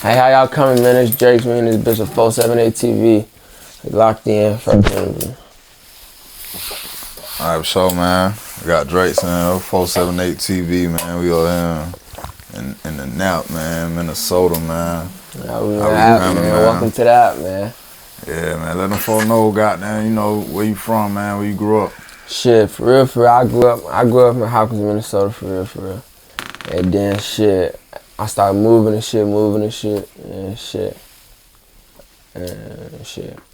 Hey, how y'all coming, man? It's Dracs, man. This bitch of 478 TV. Locked in. First interview. Alright, so man, we got Dracs in 478 TV, man. We are here in the Nap, man, Minnesota, man. How we app, man. Welcome to the app, man. Yeah, man. Let them folks know, goddamn, you know where you from, man. Where you grew up. Shit, for real, for real. I grew up in Hopkins, Minnesota, for real, for real. And then shit, I started moving and shit.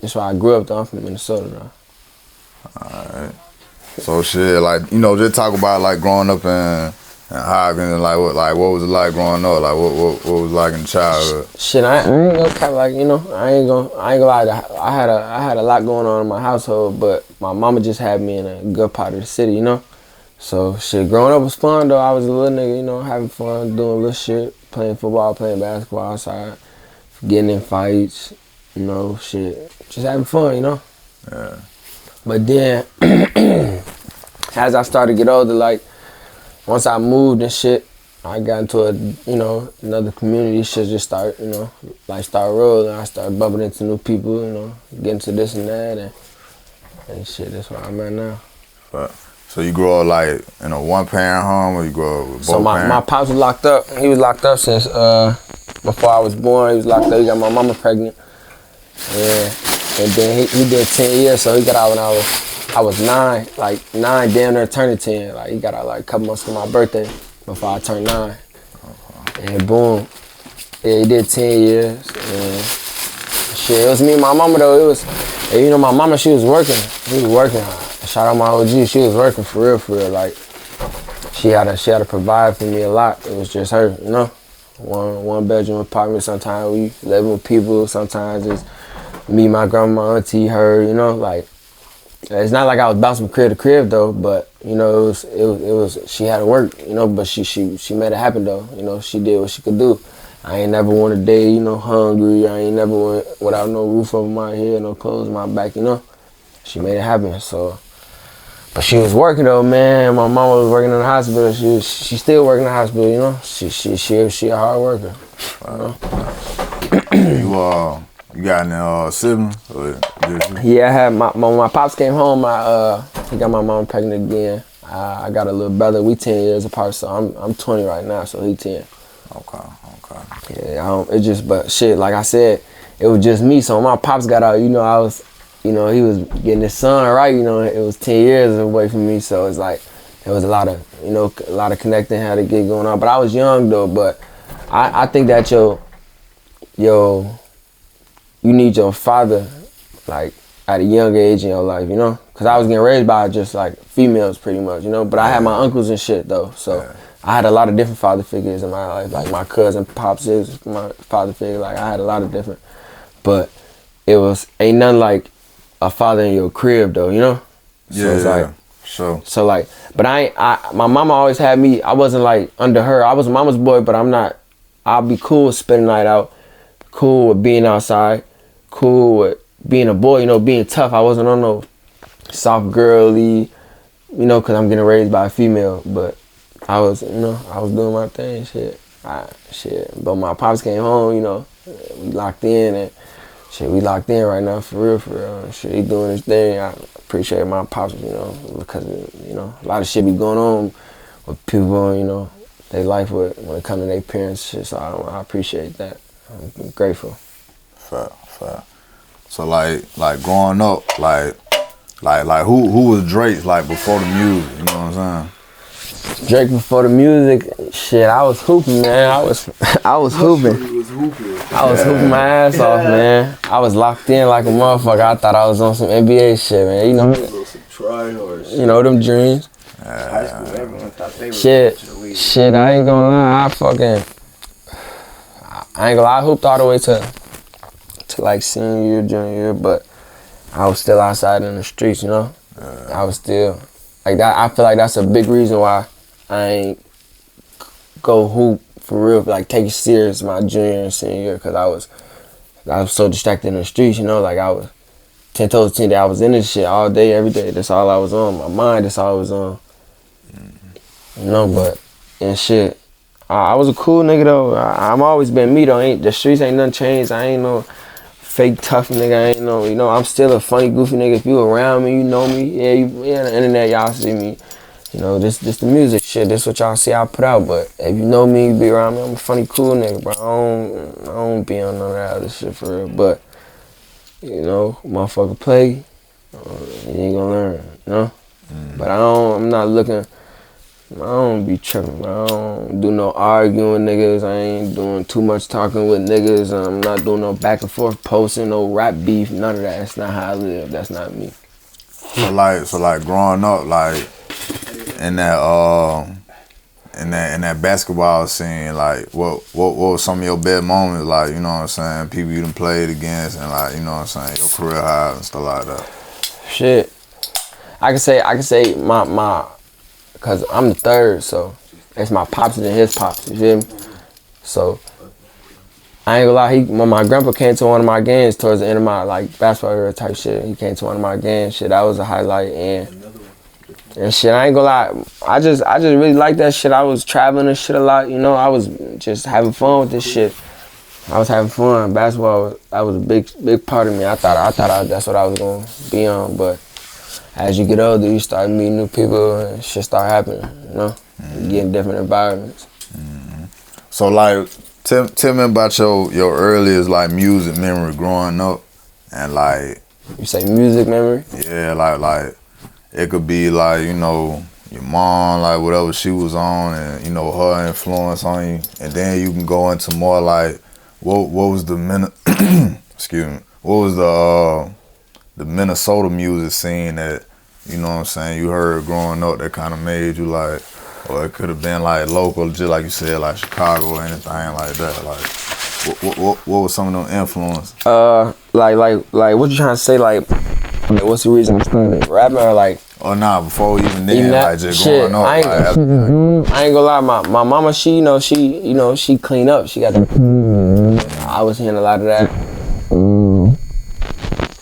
That's why I grew up though. I'm from Minnesota though. Alright. So shit, like, you know, just talk about like growing up in Hopkins and like what was it like growing up? Like what was it like in childhood? Shit, I ain't gonna kind of like, you know, I ain't gonna lie. I had a lot going on in my household, but my mama just had me in a good part of the city, you know. So shit, growing up was fun though. I was a little nigga, you know, having fun, doing little shit, playing football, playing basketball outside, getting in fights, you know, shit, just having fun, you know. Yeah. But then, as I started to get older, like once I moved and shit, I got into another community. Shit just start, you know, like start rolling. I started bumping into new people, you know, getting to this and that, and shit. That's where I'm at now. But, so you grew up like in a one-parent home, or you grew up with both So my pops was locked up. He was locked up since before I was born. He was locked up. He got my mama pregnant. Yeah. And then he did 10 years, so he got out when I was 9, like 9, damn near turning 10. Like he got out like a couple months for my birthday before I turned 9. And boom, yeah, he did 10 years. And shit, it was me and my mama though. It was, you know, my mama, she was working. She was working. Shout out my OG, she was working for real. Like she had to provide for me a lot. It was just her, you know. One bedroom apartment. Sometimes we living with people. Sometimes it's me, my grandma, my auntie, her, you know, like, it's not like I was bouncing from crib to crib though, but, you know, it was, she had to work, you know, but she made it happen though, you know, she did what she could do. I ain't never went a day, you know, hungry, I ain't never went without no roof over my head, no clothes on my back, you know. She made it happen, so. But she was working though, man. My mama was working in the hospital. She still working in the hospital, you know. She a hard worker, you know. You got any siblings? Yeah, I had when my pops came home, he got my mom pregnant again. I got a little brother. We 10 years apart, so I'm 20 right now, so he 10. Okay. Yeah, it just, but shit, like I said, it was just me. So when my pops got out, you know, he was getting his son right. You know, it was 10 years away from me, so it's like there was a lot of connecting had to get going on. But I was young though. But I think that you need your father, like, at a young age in your life, you know? Because I was getting raised by just, like, females pretty much, you know? But I had my uncles and shit, though. So I had a lot of different father figures in my life. Like, my cousin, Pops is my father figure. Like, I had a lot of different. But ain't nothing like a father in your crib, though, you know? So it's like, sure. So, like, but my mama always had me, I wasn't, like, under her. I was mama's boy, but I'll be cool with spending the night out, cool with being outside, cool with being a boy, you know, being tough. I wasn't on no soft girly, you know, because I'm getting raised by a female, but I was, you know, I was doing my thing, shit. But my pops came home, you know, we locked in, and shit, we locked in right now, for real. Shit, he doing his thing. I appreciate my pops, you know, because, you know, a lot of shit be going on with people, you know, their life when it comes to their parents, shit, so I appreciate that. I'm grateful. Fair. So like growing up, like who was Drake like before the music? You know what I'm saying? Drake before the music, shit. I was hooping, man. I was hooping. I was hooping my ass off, man. I was locked in like a motherfucker. I thought I was on some NBA shit, man. You know, you know them dreams. High school, everyone thought they were Shit. I ain't gonna lie. I ain't gonna lie. I hooped all the way to like senior year, junior year, but I was still outside in the streets, you know? I was still, like that, I feel like that's a big reason why I ain't go hoop for real, like take it serious my junior and senior year, because I was so distracted in the streets, you know? Like I was 10 toes to 10 that I was in this shit all day, every day. That's all I was on. My mind, that's all I was on. You know, but, and shit, I was a cool nigga though. I'm always been me though. The streets ain't nothing changed. I ain't no fake tough nigga. I ain't no, you know, I'm still a funny, goofy nigga. If you around me, you know me. Yeah, on the internet, y'all see me. You know, this the music shit. This what y'all see I put out. But if you know me, you be around me, I'm a funny, cool nigga, bro. I don't be on none of that other shit for real. But, you know, motherfucker play, you ain't gonna learn, you know? But I'm not looking, I don't be tripping, bro. I don't do no arguing with niggas. I ain't doing too much talking with niggas. I'm not doing no back and forth posting, no rap beef, none of that. That's not how I live. That's not me. So like growing up, like in that basketball scene, like what was some of your best moments, like, you know what I'm saying, people you done played against and like, you know what I'm saying, your career highs and stuff like that? Shit. I can say my cause I'm the third, so it's my pops and his pops, you feel me? So I ain't gonna lie, my grandpa came to one of my games towards the end of my like basketball era type shit. He came to one of my games, shit, that was a highlight and shit, I ain't gonna lie, I just really like that shit. I was traveling and shit a lot, you know, I was just having fun with this shit. I was having fun. Basketball, that was a big part of me. I thought that's what I was gonna be on, but as you get older, you start meeting new people and shit start happening, you know? You get in different environments. So like, tell me about your earliest like music memory growing up, and like. You say music memory? Yeah, like it could be like, you know, your mom, like whatever she was on, and you know her influence on you, and then you can go into more like what was the excuse me, what was the Minnesota music scene that, you know what I'm saying, you heard growing up that kind of made you like, or it could have been like local, just like you said, like Chicago or anything like that. Like, what was some of them influences? Like what you trying to say? Like what's the reason I'm starting rapping or like? Oh nah, before even then, like just shit, growing up. I ain't gonna lie, my mama, she clean up. She got the. I was hearing a lot of that.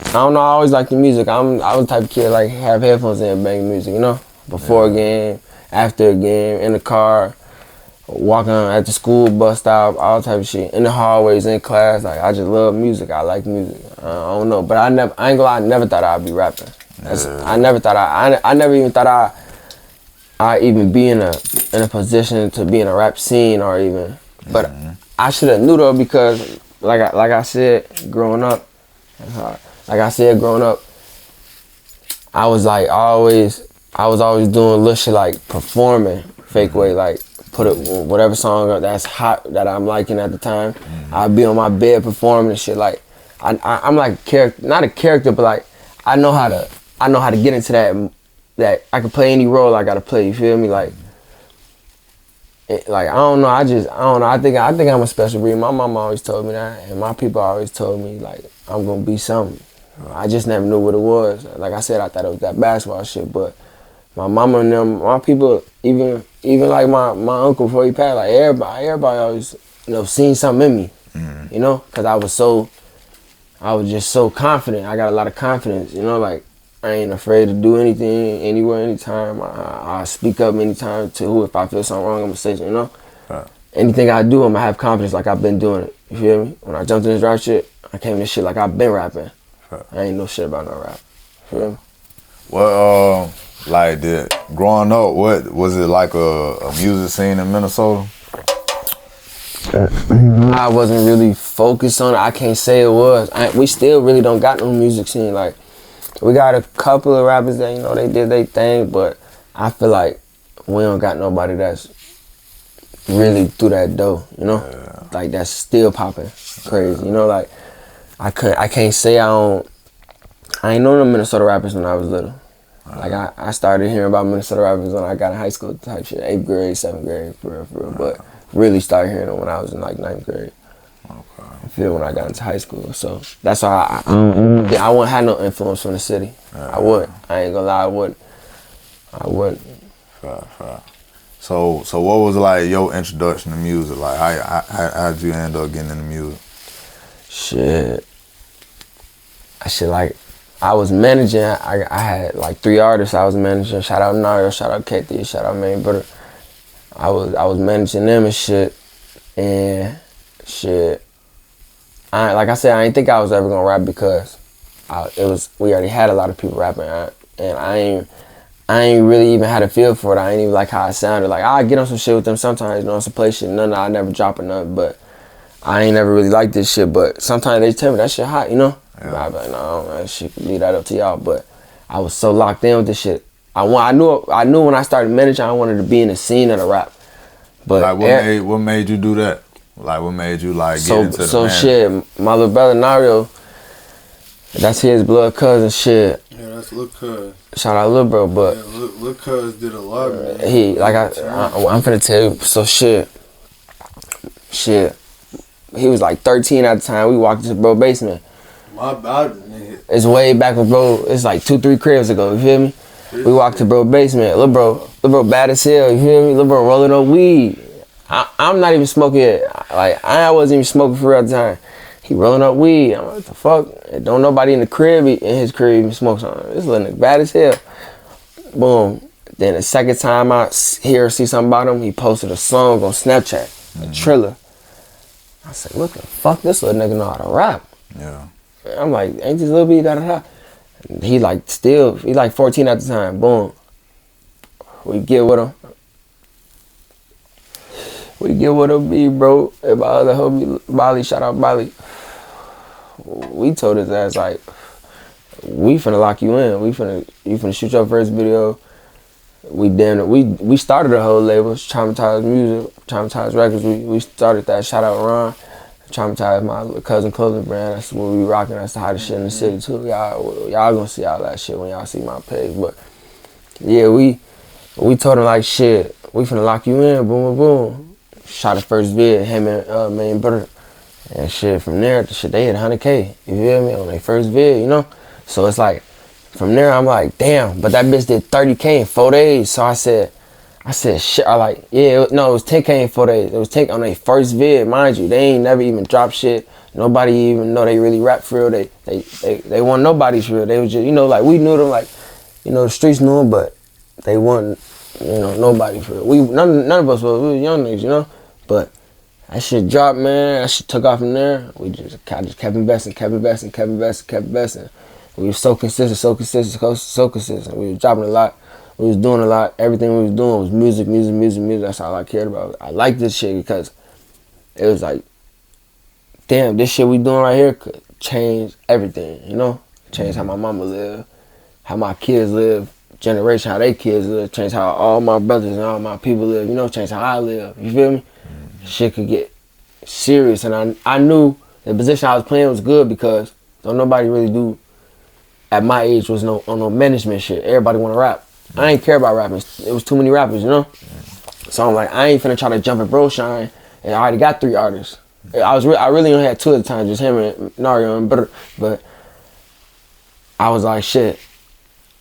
I don't know. I always liked the music. I was the type of kid like have headphones in and bang music, you know. Before a game, after a game, in the car, walking at the school bus stop, all type of shit. In the hallways, in class, like I just love music. I like music. I don't know, but I ain't gonna lie. I never thought I'd be rapping. I never thought I never even thought I even be in a position to be in a rap scene or even. But I should have knew though, because like I said, growing up, I was always doing little shit like performing fake way, like put whatever song that's hot that I'm liking at the time. I'd be on my bed performing and shit. Like I'm like a character, not a character, but like I know how to get into that I can play any role I gotta play. You feel me? Like I don't know. I don't know. I think I'm a special breed. My mama always told me that, and my people always told me like I'm gonna be something. I just never knew what it was. Like I said, I thought it was that basketball shit, but my mama and them, my people, even like my uncle before he passed, like everybody always, you know, seen something in me, you know, because I was just so confident. I got a lot of confidence, you know, like I ain't afraid to do anything, anywhere, anytime. I speak up anytime to who, if I feel something wrong, I'm gonna say something, you know. Right. Anything I do, I'm gonna have confidence like I've been doing it. You feel me? When I jumped in this rap shit, I came in this shit like I've been rapping. Right. I ain't know shit about no rap. You feel me? Well, like growing up, what was it like a music scene in Minnesota? I wasn't really focused on it. I can't say it was. We still really don't got no music scene. Like, we got a couple of rappers that, you know, they did their thing, but I feel like we don't got nobody that's really through that door, you know? Yeah. Like, that's still popping crazy, you know? Like, I can't say I ain't know no Minnesota rappers when I was little. Like, I started hearing about Minnesota rappers when I got in high school type shit, 8th grade, 7th grade, for real. But really started hearing them when I was in, like, 9th grade. Okay. I feel when I got into high school. So that's why I wouldn't have no influence from the city. I wouldn't. I ain't gonna lie, I wouldn't. Fair. So what was, like, your introduction to music? Like, how'd you end up getting into music? Shit. I was managing. I had like 3 artists I was managing. Shout out Nario, shout out Kathy, shout out Main Brother. I was managing them and shit, and shit. Like I said, I didn't think I was ever gonna rap because we already had a lot of people rapping, and I ain't really even had a feel for it. I ain't even like how it sounded. Like I get on some shit with them sometimes, you know, some play shit. None, I never drop or nothing, but I ain't never really liked this shit. But sometimes they tell me that shit hot, you know. Yeah. I be like, no, that shit, leave that up to y'all. But I was so locked in with this shit. I knew when I started managing, I wanted to be in the scene of the rap. But like, what made you do that? Like, what made you like get into the So management? shit, my little brother Nario, that's his blood cousin shit. Yeah, that's Lil Cuz. Shout out Lil Bro, but yeah, Lil Cuz did a lot, man. He like I'm finna tell you. So shit, he was like 13 at the time. We walked into bro basement. My bad, nigga. It's way back with bro. It's like 2-3 cribs ago. You feel me? We walked to bro basement. Lil bro bad as hell. You feel me? Lil bro rolling up weed. I'm not even smoking it. Like I wasn't even smoking for real at the time. He rolling up weed. I'm like, what the fuck? And don't nobody in the crib, in his crib, even smoke something. This little nigga bad as hell. Boom. Then the second time I hear or see something about him, he posted a song on Snapchat, a Triller. I said, what the fuck? This little nigga know how to rap. Yeah. I'm like, ain't this little bit da-da-da? He like 14 at the time. Boom. We get with him. We get with him, bro. And my other homie, Bali, shout out Bali. We told his ass like, we finna lock you in. You finna shoot your first video. We started a whole label, Traumatized Music, Traumatized Records. We started that. Shout out Ron. Traumatized, my cousin clothing brand. That's what we rocking. That's the hottest shit in the city too. Y'all gonna see all that shit when y'all see my page. But yeah, we told him like, shit, we finna lock you in. Boom, boom, boom. Shot the first vid, him and Main Brother. And shit, from there, they hit 100K, you feel me, on their first vid, you know? So it's like, from there, I'm like, damn, but that bitch did 30K in 4 days. So I said, shit, it was 10K in 4 days. It was 10 on their first vid, mind you. They ain't never even dropped shit. Nobody even know they really rap for real. They weren't nobody's for real. They was just, you know, like, we knew them, like, you know, the streets knew them, but they weren't, you know, nobody for real. None of us was, we was young niggas, you know? But that shit dropped, man. That shit took off from there. We just kept investing. We were so consistent. We was dropping a lot. We was doing a lot. Everything we was doing was music. That's all I cared about. I like this shit because it was like, damn, this shit we doing right here could change everything, you know? Change how my mama live, how my kids live, generation, how they kids live, change how all my brothers and all my people live, you know, change how I live, you feel me? Shit could get serious, and I knew the position I was playing was good because don't nobody really do, at my age, was on no management shit. Everybody want to rap. I ain't care about rapping. It was too many rappers, you know? So I'm like, I ain't finna try to jump at Bro Shine, and I already got 3 artists. I really only had 2 at the time, just him and Nario and Brother, but I was like, shit,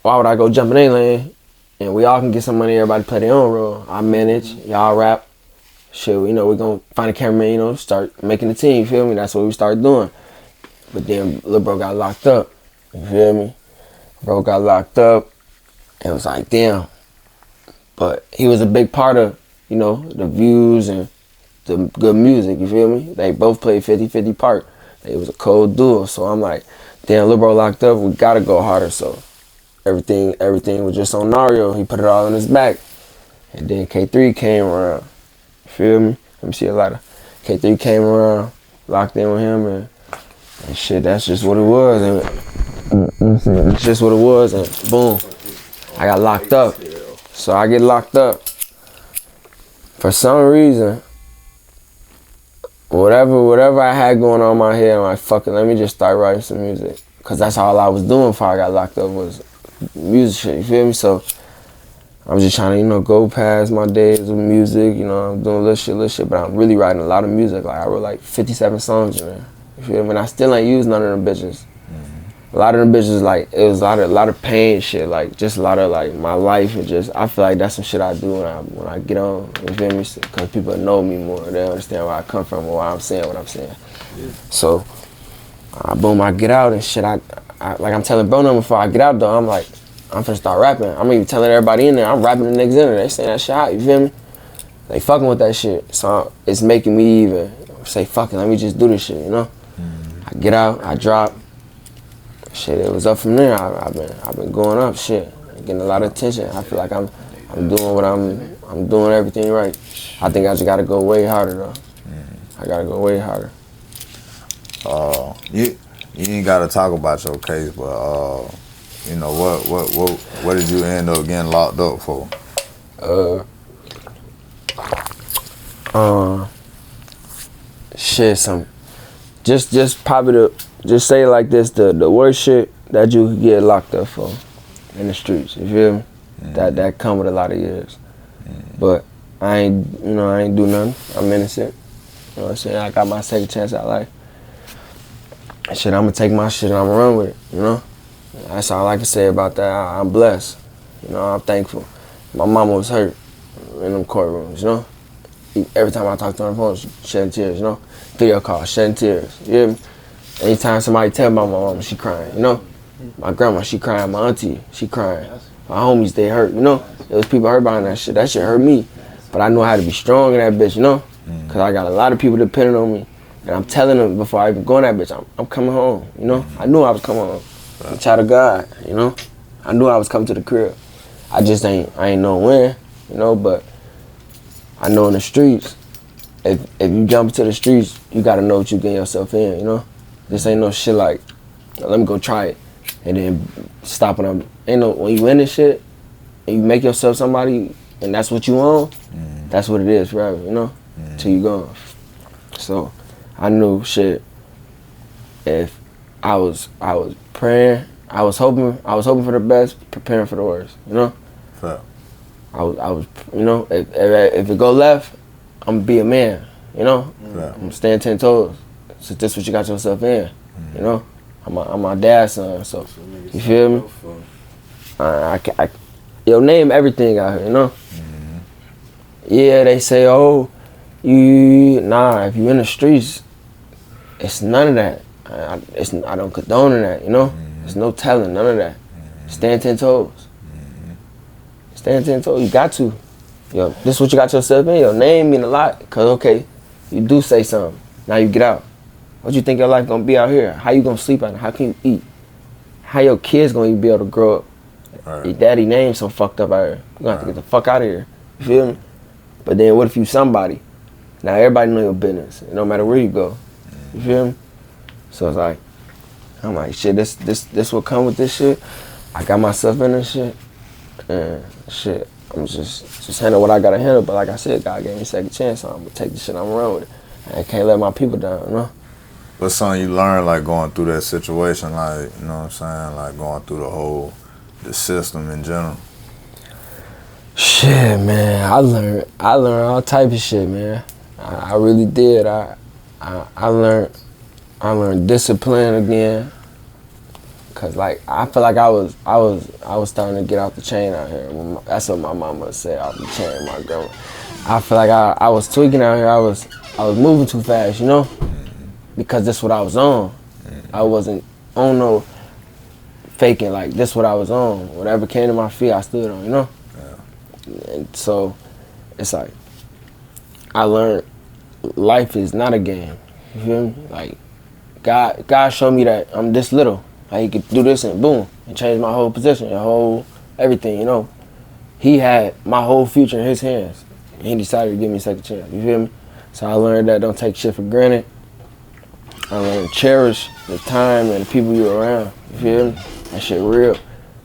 why would I go jump in a lane, and we all can get some money, everybody play their own role. I manage, y'all rap. Shit, you know, we're gonna find a cameraman, you know, start making the team, you feel me? That's what we started doing. But then Lil Bro got locked up, you feel me? Bro got locked up, and it was like, damn. But he was a big part of, you know, the views and the good music, you feel me? They both played 50-50 part. It was a cold duo, so I'm like, damn, Lil Bro locked up, we gotta go harder, so everything was just on Nario. He put it all on his back. And then K3 came around. Feel me? Let me see a lot of K3 came around, locked in with him, and shit, that's just what it was. And it's just what it was, and boom, I got locked up. So I get locked up. For some reason, whatever I had going on in my head, I'm like, fuck it, let me just start writing some music. Cause that's all I was doing before I got locked up was music shit, you feel me? So I was just trying to, you know, go past my days with music, you know, I'm doing little shit, but I'm really writing a lot of music. Like I wrote like 57 songs in there. You feel me? And I still ain't used none of them bitches. A lot of them bitches, like, it was a lot of pain shit, like just a lot of like my life, and just I feel like that's some shit I do when I get on, you feel me? Because people know me more, they understand where I come from or why I'm saying what I'm saying. So boom, I get out and shit, I like I'm telling Bro before I get out though, I'm like, I'm finna start rapping. I'm even telling everybody in there, I'm rapping the niggas in there. They saying that shit hot, you feel me? they fucking with that shit. So it's making me even say, fuck it, let me just do this shit, you know? I get out, I drop. Shit, it was up from there. I've been going up, shit. Getting a lot of attention. I feel like I'm doing what I'm doing everything right. I think I just gotta go way harder though. I gotta go way harder. You ain't gotta talk about your case, but you know what did you end up getting locked up for? Shit, just probably just say it like this, the worst shit that you could get locked up for in the streets, you feel me? That come with a lot of years. But I ain't do nothing. I'm innocent. You know what I'm saying? I got my second chance at life. Shit, I'm gonna take my shit and I'm gonna run with it, you know? That's all I can say about that. I'm blessed. You know, I'm thankful. My mama was hurt in them courtrooms, you know? Every time I talk to her on the phone, she shedding tears, you know? Video call, shedding tears, you hear me? Anytime somebody tell my mama, she crying, you know? My grandma, she crying. My auntie, she crying. My homies, they hurt, you know? There was people hurt behind that shit. That shit hurt me. But I know how to be strong in that bitch, you know? Because I got a lot of people depending on me. And I'm telling them before I even go in that bitch, I'm coming home, you know? I knew I was coming home. I'm a child of God, you know? I knew I was coming to the crib. I ain't know when, you know? But I know in the streets, if you jump into the streets, you got to know what you getting yourself in, you know? This ain't no shit like, let me go try it. And then stopping them. Ain't no, when you in this shit and you make yourself somebody and that's what you want, that's what it is forever, you know? Till you gone. So I knew shit, if I was praying, I was hoping for the best, preparing for the worst, you know? Fair. I was you know, if it go left, I'm gonna be a man, you know? Fair. I'm stand 10 toes. So this what you got yourself in, you know? I'm my dad's son, so you feel me? Yo, name everything out here, you know? Yeah, they say, oh, if you in the streets, it's none of that. I don't condone that, you know? There's no telling, none of that. Stand 10 toes. Stand 10 toes, you got to. Yo, this is what you got yourself in. Your name mean a lot, because, okay, you do say something. Now you get out. What you think your life gonna be out here? How you gonna sleep out here? How can you eat? How your kids gonna be able to grow up? Right. Your daddy name so fucked up out here. You gonna have to get the fuck out of here. You feel me? But then what if you somebody? Now everybody know your business. No matter where you go. You feel me? So it's like, I'm like, shit, this will come with this shit. I got myself in this shit. And shit, I'm just handle what I gotta handle. But like I said, God gave me a second chance, so I'm gonna take this shit, I'm gonna run with it. I can't let my people down, you know? What's something you learned, like, going through that situation, like, you know what I'm saying, like, going through the system in general? Shit, man, I learned all type of shit, man. I really did. I learned discipline again. Cause like I feel like I was starting to get off the chain out here. That's what my mama said, off the chain, my grandma. I feel like I was tweaking out here. I was moving too fast, you know? Because that's what I was on. I wasn't on no faking, like this what I was on. Whatever came to my feet, I stood on, you know? Yeah. And so it's like I learned life is not a game. You feel me? Like God showed me that I'm this little. Like he could do this and boom, and change my whole position, everything, you know? He had my whole future in his hands. And he decided to give me a second chance, you feel me? So I learned that don't take shit for granted. I learned to cherish the time and the people you were around, you feel me? That shit real.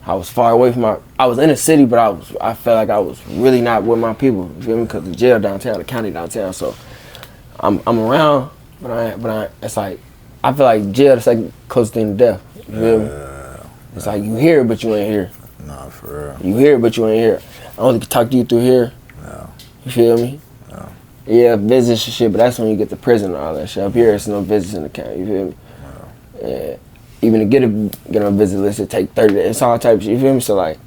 I was far away from I was in the city, but I felt like I was really not with my people, you feel me? Because the jail downtown, the county downtown, so I'm around, but I it's like, I feel like jail is like close thing to death, you feel me? It's like you hear it, but you ain't here. Nah, for real. You hear it, but you ain't here. I only can talk to you through here. Yeah. You feel me? Yeah, visits and shit, but that's when you get to prison and all that shit. Up here, it's no visits in the county, you feel me? Yeah. Even to get on a visit list, it take 30 days. It's all type of shit, you feel me? So like,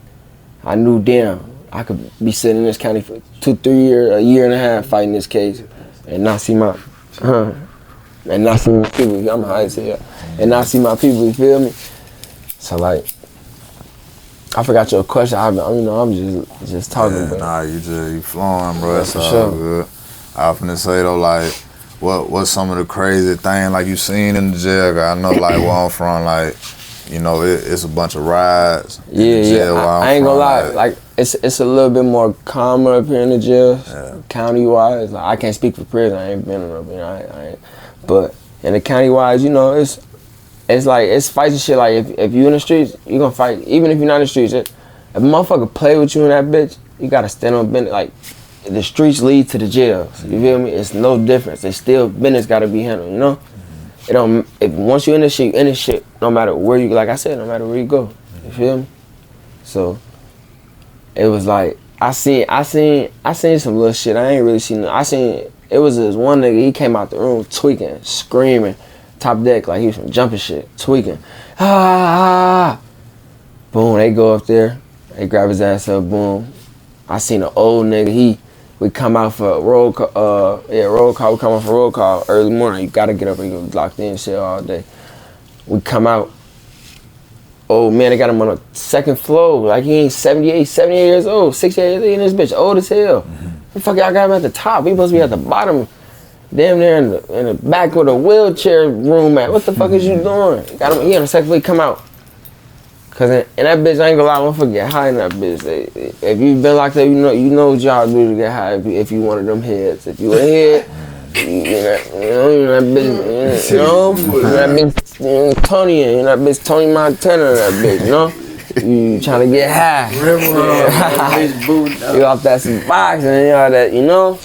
I knew damn, I could be sitting in this county for 2-3 years, a year and a half fighting this case and not see my, and not see my people, I'm high as hell, and not see my people, you feel me? So like, I forgot your question. I'm just talking. Yeah, But nah, you flowing, bro. That's for all sure. good. I often say though, like, what's some of the crazy things like you seen in the jail? 'Cause I know like where I'm from, like, you know, it's a bunch of rides. In the jail where I'm I ain't gonna lie. from, Like it's a little bit more calmer up here in the jail, county wise. Like, I can't speak for prison. I ain't been in up here. I ain't. But in the county wise, you know, it's like it's fighting shit. Like if you in the streets, you gonna fight. Even if you're not in the streets, if a motherfucker play with you in that bitch, you gotta stand on business. Like the streets lead to the jails. You feel me? It's no difference. It's still business gotta be handled. You know. It don't. If once you in this shit, you in this shit. No matter where you, like I said, no matter where you go. You feel me? So it was like I seen some little shit. I ain't really seen. I seen it was this one nigga. He came out the room tweaking, screaming, top deck like he was from jumping shit, tweaking. Ah! Boom! They go up there. They grab his ass up. Boom! I seen an old nigga. We come out for a roll call. Roll call. We come out for roll call early morning. You gotta get up and get locked in shit all day. We come out. Oh man, they got him on the second floor. Like he ain't 78 years old, 68 years old, and this bitch old as hell. The fuck y'all got him at the top? He supposed to be at the bottom. Damn near in the back where the wheelchair room at. What the fuck is you doing? Got him, he on the second floor, he come out. Cause in that bitch, I ain't gonna lie, motherfucker get high in that bitch. If you been locked up, you know what y'all do to get high if you one of them heads. If you a head, that bitch Tony, that bitch Tony Montana, that bitch, you know? You trying to get high. You off that some box and all that, you know?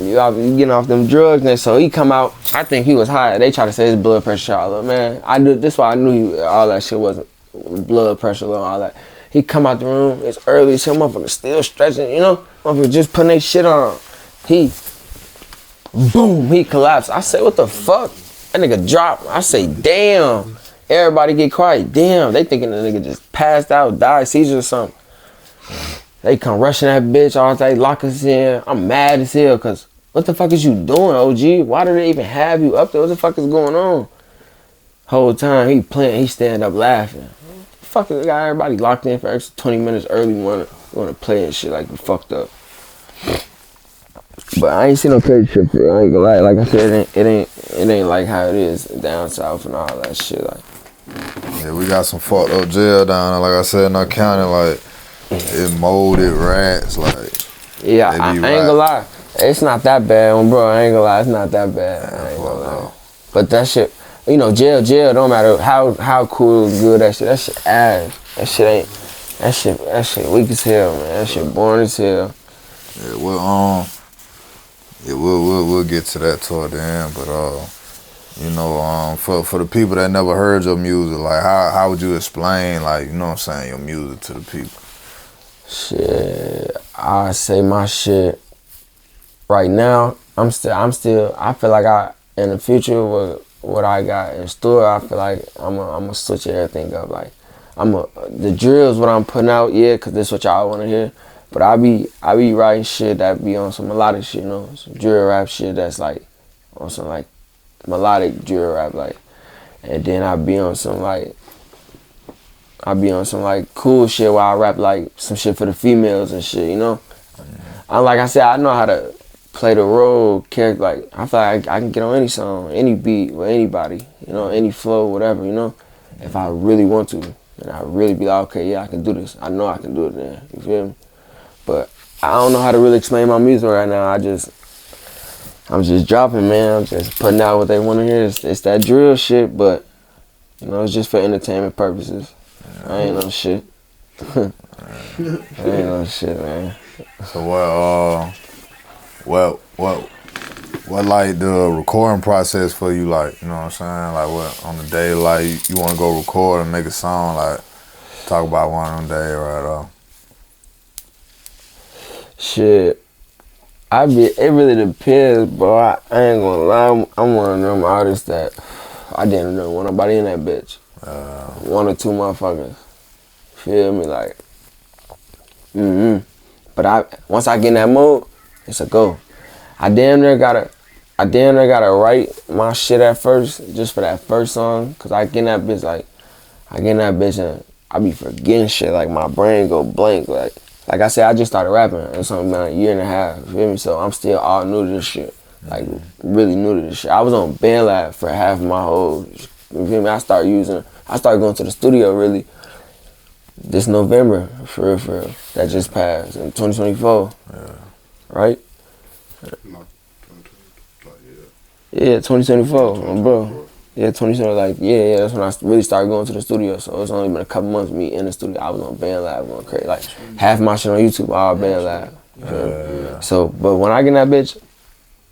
You getting off them drugs, and so he come out. I think he was high. They try to say his blood pressure shot low, man. This why I knew all that shit wasn't blood pressure low, all that. He come out the room. It's early, so motherfucker still stretching, you know. Motherfucker just putting their shit on. Boom, he collapsed. I say, what the fuck? That nigga dropped. I say, damn. Everybody get quiet. Damn, they thinking the nigga just passed out, died, seizure or something. They come rushing that bitch all day, lock us in. I'm mad as hell, cause what the fuck is you doing, OG? Why do they even have you up there? What the fuck is going on? Whole time he playing, he stand up laughing. Fuck, got everybody locked in for extra 20 minutes early. Wanna play and shit like you fucked up. But I ain't seen no crazy shit. I ain't gonna lie. Like I said, it ain't like how it is down south and all that shit. Like, yeah, we got some fucked up jail down there. Like I said, in our county, like it molded rats. Like yeah, I ain't gonna lie. It's not that bad, bro. I ain't gonna lie. It's not that bad. I ain't gonna lie. But that shit, you know, jail don't matter how cool, good that shit ass. That shit weak as hell, man. That shit boring as hell. Yeah, we'll get to that toward the end, but you know, for the people that never heard your music, like how would you explain, like, you know what I'm saying, your music to the people? Shit, I say my shit right now. I feel like in the future with what I got in store, I feel like I'm gonna switch everything up. Like the drills what I'm putting out, yeah, cause this what y'all wanna hear. But I be writing shit that be on some melodic shit, you know, some drill rap shit that's like on some like melodic drill rap, like, and then I be on some like cool shit where I rap like some shit for the females and shit, you know. Like I said, I know how to play the role character. Like I feel like I can get on any song, any beat with anybody, you know, any flow, whatever, you know, if I really want to, and I really be like, okay, yeah, I can do this. I know I can do it. Then you feel me? But I don't know how to really explain my music right now. I'm just dropping, man. I'm just putting out what they want to hear. It's that drill shit, but you know, it's just for entertainment purposes. I ain't no shit. I ain't no shit, man. So what like the recording process for you, like, you know what I'm saying? Like what on the day, like you wanna go record and make a song, like talk about one on the day right off. Shit, it really depends, bro. I ain't gonna lie, I'm one of them artists that I didn't really want nobody in that bitch. One or two motherfuckers. Feel me? Like, But once I get in that mode, it's a go. I damn near gotta write my shit at first, just for that first song, cause I get in that bitch and I be forgetting shit. Like my brain go blank. Like I said, I just started rapping. It's only been a year and a half. You feel me? So I'm still all new to this shit. Like really new to this shit. I was on BandLab for half my whole. You feel me? I started going to the studio really this November for real. That just passed in 2024. Yeah. Right? Yeah, 2024, bro. Yeah, 2020, like, yeah, that's when I really started going to the studio. So it's only been a couple months of me in the studio. I was on BandLab going crazy. Like, half my shit on YouTube, all BandLab. So, but when I get in that bitch,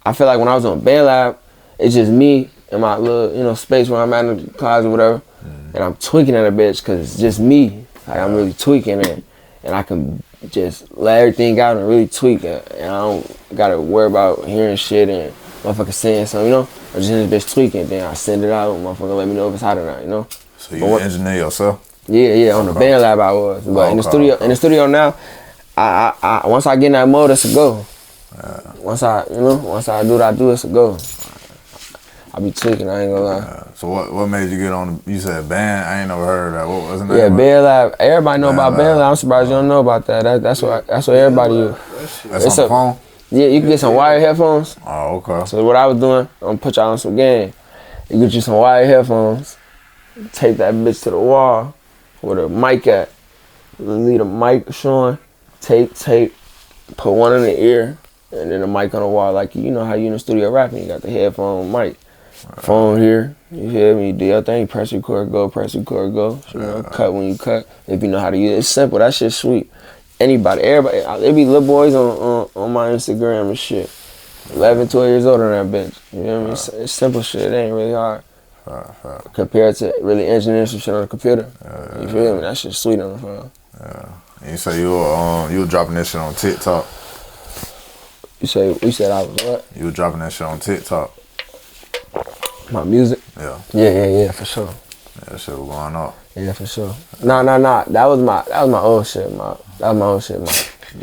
I feel like when I was on BandLab, it's just me in my little, space where I'm at in the closet or whatever. And I'm tweaking at a bitch because it's just me. Like, I'm really tweaking it. And I can just let everything out and really tweak it. And I don't gotta worry about hearing shit and motherfucker saying something, or just in this bitch tweaking, then I send it out, motherfucker let me know if it's hot or not, So you engineer yourself? Yeah, on the BandLab I was. But in the studio now, I once I get in that mode, it's a go. Once I do what I do, it's a go. I be tweaking, I ain't gonna lie. So what made you get on you said band? I ain't never heard of that. What was the name? Yeah, BandLab. Everybody know about BandLab. I'm surprised you don't know about that. That's what everybody use. That's on the phone? Yeah, you can get some wired headphones. Oh, okay. So what I was doing, I'm gonna put y'all on some game. You get you some wired headphones, tape that bitch to the wall where the mic at. Leave the mic showing, tape, put one in the ear, and then the mic on the wall. Like, you know how you in the studio rapping, you got the headphone mic. Phone here, you hear me, you do your thing, press record, go. Cut when you cut, if you know how to use it. It's simple, that shit's sweet. Anybody, everybody, there be little boys on my Instagram and shit. 11, 12 years old on that bitch. You know what I mean? It's simple shit, it ain't really hard. Compared to really engineering some shit on the computer. You feel me? That shit's sweet on the phone. Yeah. And you say you were dropping that shit on TikTok. You said I was what? You were dropping that shit on TikTok. My music? Yeah. Yeah, for sure. Yeah, that shit was going up. Yeah, for sure. Nah. That was my old shit.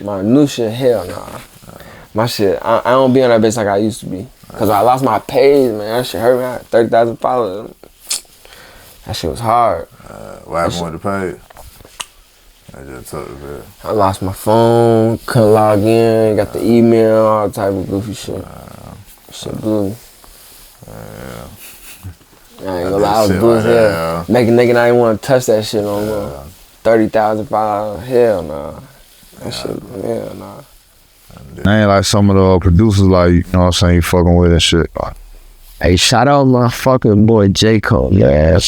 My new shit, hell nah. My shit, I don't be on that bitch like I used to be. Cause I lost my page, man. That shit hurt me. I had 30,000 followers. That shit was hard. What happened with the page? I just took the bit. I lost my phone, couldn't log in, got the email, all type of goofy shit. Shit blew me. I ain't gonna lie, I was blue as hell. Making nigga not even want to touch that shit no more. 30,000 followers, hell nah. That shit, hell nah. I ain't like some of the producers, like, you know what I'm saying, you fucking with and shit. Hey, shout out my fucking boy J. Cole. Yeah,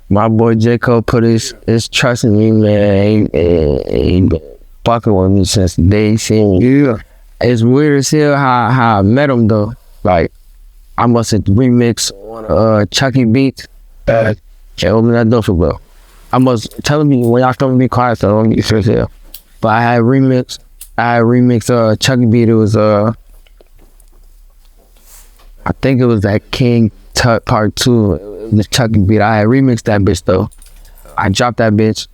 my boy J. Cole put his trust in me, man. He been fucking with me since the day he seen me. Yeah. It's weird as hell how I met him though. Like, I must have remixed one Chucky beats. Can't open that door for bro. I must tell me when y'all come to be quiet, so I don't get stressed out. But I had remixed Chucky beat. It was I think it was that King Tut Part 2. It was the Chucky beat. I had remixed that bitch though. I dropped that bitch,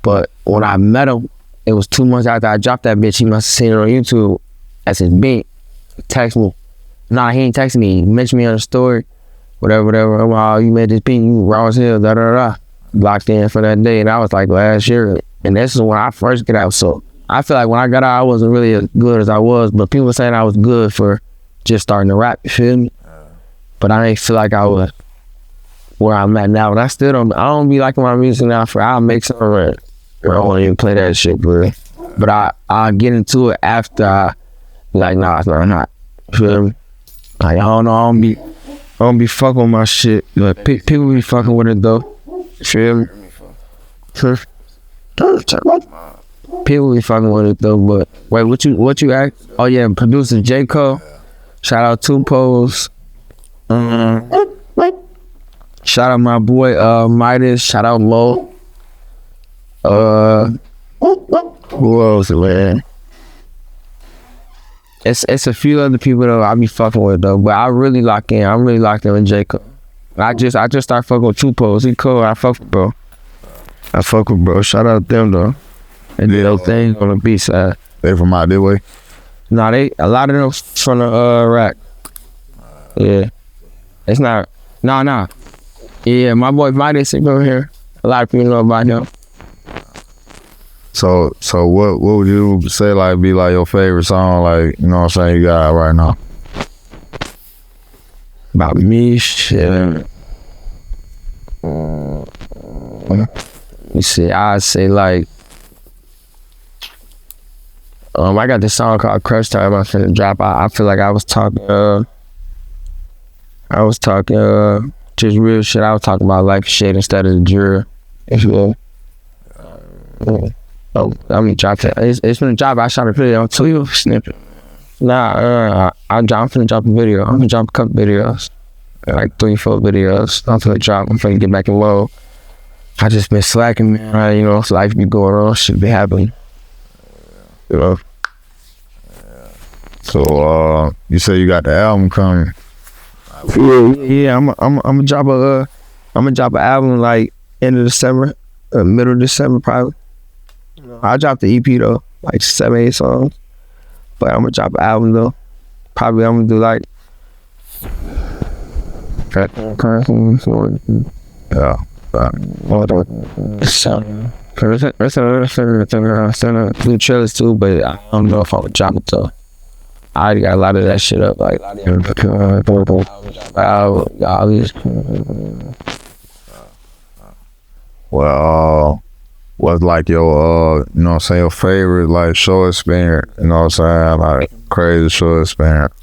but when I met him, it was 2 months after I dropped that bitch. He must have seen it on YouTube as his beat. He texted me. Nah, he ain't texting me. He mentioned me on the story. Whatever. Wow, you made this beat. You raw as hell. Da. Locked in for that day, and I was like last year. And this is when I first got out. So I feel like when I got out, I wasn't really as good as I was. But people were saying I was good for just starting to rap. You feel me? But I didn't feel like I was where I'm at now. And I still don't. I don't be liking my music now. I'll make something where I won't even play that shit, bro. But I'll get into it after I be like, nah, it's not. You feel me? Like, I don't know. I don't be fucking with my shit. But people be fucking with it though. You feel me? People be fucking with it though. But wait, what you ask? Oh yeah, producer J. Cole. Shout out Two Poles. Shout out my boy Midas. Shout out Lo. Who else, man? It's a few other people though I be fucking with though, but I really lock in. I'm really locked in with J. Cole. I just start fucking with Two Poles. He cool. I fuck with bro. Shout out them though. They did those things on the beat side. They from out that way? Nah, a lot of them from the rack. Yeah. It's not. Nah. Yeah, my boy Midas over here. A lot of people know about him. So what would you say like be like your favorite song, like, you know what I'm saying, you got right now? About me, shit. You see, I'd say like, I got this song called Crush Time I'm finna drop. I feel like I was talking just real shit. I was talking about life shit instead of the drill. If you will. I'm gonna drop that. It's gonna drop. I shot a video on 2 snippet. I'm finna drop a video. I'm gonna drop a couple videos. Like 3-4 videos. I'm finna get back in low. I just been slacking, man. Right? You know, life be going on, shit be happening. You know. So you say you got the album coming. Yeah. I'm gonna drop an album like end of December, middle of December probably. I dropped the EP though, like 7-8 songs. But I'm gonna drop an album though. Probably I'm gonna do like. Yeah. Do trailers too, but I don't know if I would drop it though. I already got a lot of that shit up, like Well, what's like your you know what I'm saying, your favorite like show experience, you know what I'm saying, like crazy show experience?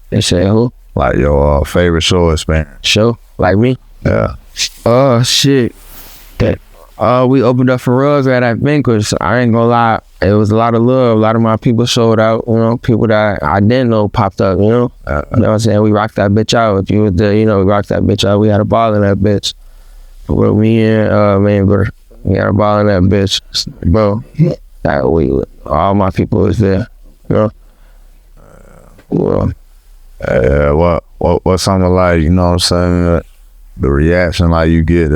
They say who? Like your favorite show experience. Show? Like me? Yeah. Shit. We opened up for Rugs at that banquet. I ain't gonna lie, it was a lot of love. A lot of my people showed out, you know, people that I didn't know popped up, you know? You know what I'm saying? We rocked that bitch out. If you was there, you know, we rocked that bitch out. We had a ball in that bitch. But we had a ball in that bitch. Bro, all my people was there, you know? What's something like, you know what I'm saying, the reaction like you get,